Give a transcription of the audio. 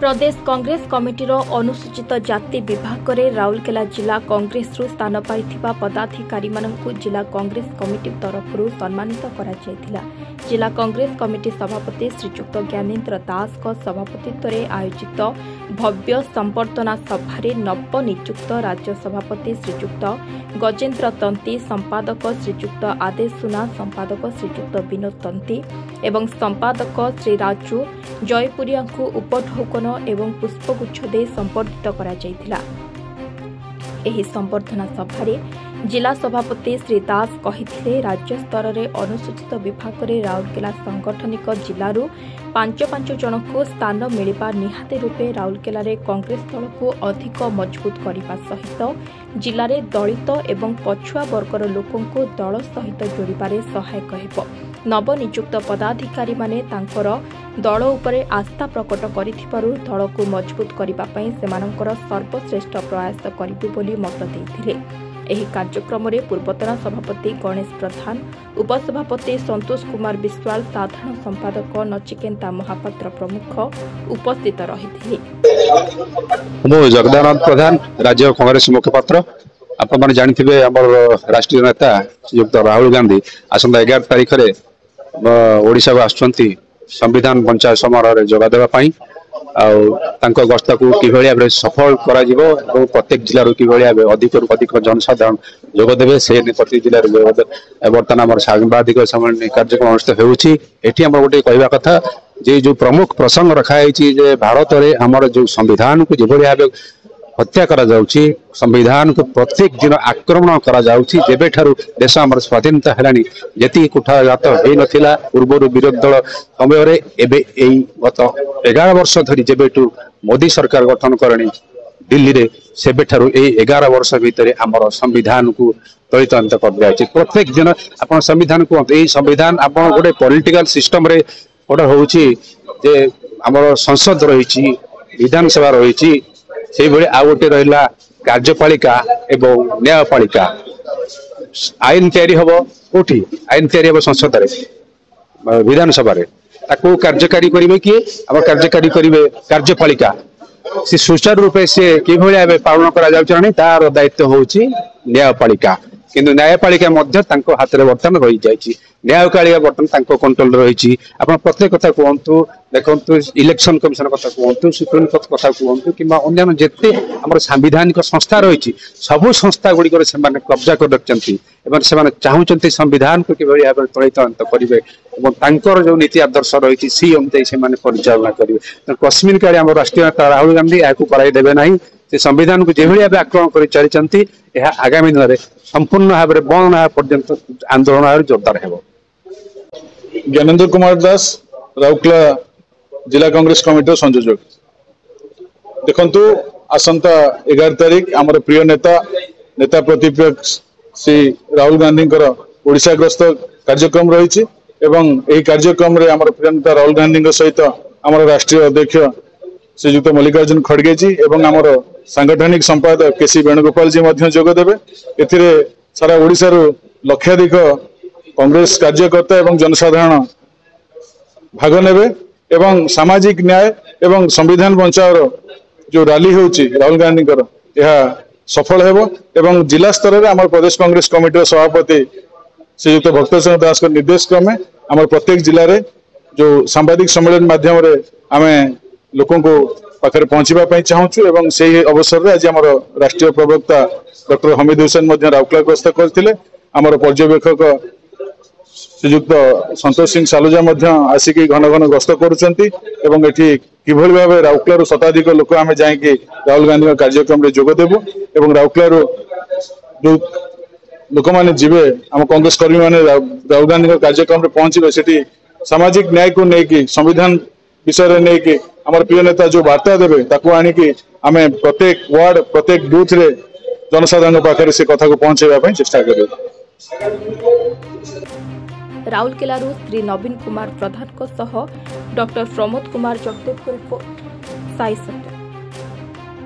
प्रदेश कांग्रेस कमिटीर अनुसूचित जाति विभाग में राउरकेला जिला कांग्रेस स्थान पाइथिबा पदाधिकारी मानकु जिला कांग्रेस कमिटी तरफ सम्मानित करा जायथिला। जिला कांग्रेस कमिटी सभापति श्रीजुक्त ज्ञानेन्द्र दास सभापतित्व में आयोजित भव्य संबर्धना सभारे नवनियुक्त राज्य सभापति श्रीजुक्त गजेन्द्र तंती, संपादक श्रीजुक्त आदेश सुना, संपादक श्रीजुक्त विनोद तंती एवं संपादक श्री राजू जयपुरिया को उपढौकन एवं पुष्पगुच्छ दे संबर्धित करा जायथिला। एही संबर्धना सभारे जिला सभापति श्री दास कहिथिले राज्य स्तर में अनुसूचित विभाग में राउरकेला सांगठनिक जिलू 5 जन को स्थान मिलवा निहाती रूपे राउरकेला रे कांग्रेस दल को अधिक मजबूत करने सहित जिले में दलित एवं पछुआ वर्गर लोकों को दल सहित जोड़बारे सहायक हेब। नवनियुक्त पदाधिकारी माने तांकर दल उपरे आस्था प्रकट करिथिबारु दल को मजबूत करबा पई सेमानकर सर्वश्रेष्ठ प्रयास करिबे बोली मत देथिले। एही कार्यक्रम में पूर्वतन सभापति गणेश प्रधान, उपसभापति संतोष कुमार विश्वाल, साधारण संपादक नचिकेता महापात्र प्रमुख उपस्थित रहिथिले। जगदानंद प्रधान, राज्य कांग्रेस मुखपात्र। आप जानिथिबे हमर राष्ट्रीय नेता श्रीयुक्त राहुल गांधी आसंता 11 तारिख रे ओडिशा को आसुचंती संविधान बंचा समारोह जोगा देबा पई आ गस्त को कि सफल करा जिवो और प्रत्येक जिले कि अधिक अधिक जनसाधारण जोगदेवे से प्रति जिले बर्तमान आम सांबादिक कार्यक्रम अनुष्ठित होती गोटे कहवा कथा जे जो प्रमुख प्रसंग रखाई भारत में आमर जो संविधान को जो भाव हत्या करा जाउची, संविधान को प्रत्येक दिन आक्रमण करा जाउची। जेबे ठारू देश आमर स्वाधीनता हेलानी जेती कुठाघात हो नथिला पूर्व विरोधी दल समय रे एबे एई गत 11 वर्ष धरी जेबेठू मोदी सरकार गठन करणी दिल्ली रे सेबे ठारू एई 11 वर्ष भितर आमर संविधान को तलित अंत कर दिया। प्रत्येक दिन आपण संविधान को एई संविधान आपण गोटे पॉलिटिकल सिस्टम रे गोटे होउची जे आमर संसद रही विधानसभा रही से भाई आउ गोटे रहा कार्यपालिका एवं न्यायपालिका। आईन तैयारी हम कौटी आईन तैयारी हम संसद विधानसभा कार्यकारी करेंगे किए आम कार्यकारी करेंगे कार्यपालिका सी सुचारू रूपे से कि भाव पालन कर तार दायित्व हूँ न्यायपालिका किंतु न्यायपालिका हाथ में बर्तमान रही जाइए। न्यायपालिका बर्तमान कंट्रोल रही। आप प्रत्येक कथा कहतु देखु इलेक्शन कमिशन कथा कहतु सुप्रीम कोर्ट कथा कहतु कि अन्य जिते आम सांविधानिक संस्था रही सबू संस्था गुड़िक कब्जा कर रखिंट से चाहते संविधान को कि भाव तलित करेंगे और जो नीति आदर्श रही सी अनुसार से परिचालना करेंगे। कश्मीर काले आम राष्ट्रीय नेता राहुल गांधी या कराइदेवे ना संविधान को जो भाव आक्रमण कर चलती आगामी दिन में संपूर्ण भाव में बंद ना पर्यंत आंदोलन जोरदार है। ज्ञानेन्द्र कुमार दास, राउरकेला जिला कांग्रेस कमिटी संयोजक। देखंतु आसंता 11 तारिख आमर प्रिय नेता प्रतिपक्ष श्री राहुल गांधी ओडिशा ग्रस्त कार्यक्रम रही एवं यही कार्यक्रम रे आमर प्रिय नेता राहुल गांधी सहित आमर राष्ट्रीय अध्यक्ष श्रीजुक्त मल्लिकार्जुन खड़गे जी एवं आमर सांगठनिक संपादक केसी वेणुगोपाल जी जोगदेवे। एथिरे सारा ओडिशा लक्षाधिक कांग्रेस कार्यकर्ता एवं जनसाधारण भाग नेबे एवं सामाजिक न्याय एवं संविधान बंचावर जो रैली होची राहुल गांधी यह सफल हेबो एवं जिला स्तर में आम प्रदेश कांग्रेस कमिटी सभापति श्रीयुक्त भक्तचरण दास के निर्देश क्रमे आम प्रत्येक जिले में जो सांबादिक सम्मेलन माध्यम आम लोकों को पाखे पहुंचापी चाहूँ एवं से अवसर में आज आम राष्ट्रीय प्रवक्ता डॉक्टर हमीद हुसैन राउरकेला गस्त करते आमर पर्यवेक्षक श्रीयुक्त संतोष सिंह सालुजा आसिक घन घन गस्त करुँचे कि भाव राउरकेला शताधिक लोक आम जाकि राहुल गांधी कार्यक्रम में जोगदेबू एवं राउरकेला जो लोक मैंने जीवे आम कांग्रेस कर्मी मैंने राहुल गांधी कार्यक्रम में पहुंचे से सामाजिक न्याय को लेकिन संविधान विषय नहीं कि आम प्रिय नेता जो वार्ता देवे ताकू आणिकी आम प्रत्येक वार्ड प्रत्येक बूथ रे जनसाधारण पाखे से कथा को पहुंचाई चेष्टा करें। राउरकेला श्री नवीन कुमार प्रधान डॉक्टर प्रमोद कुमार जगदेव साई सत्य।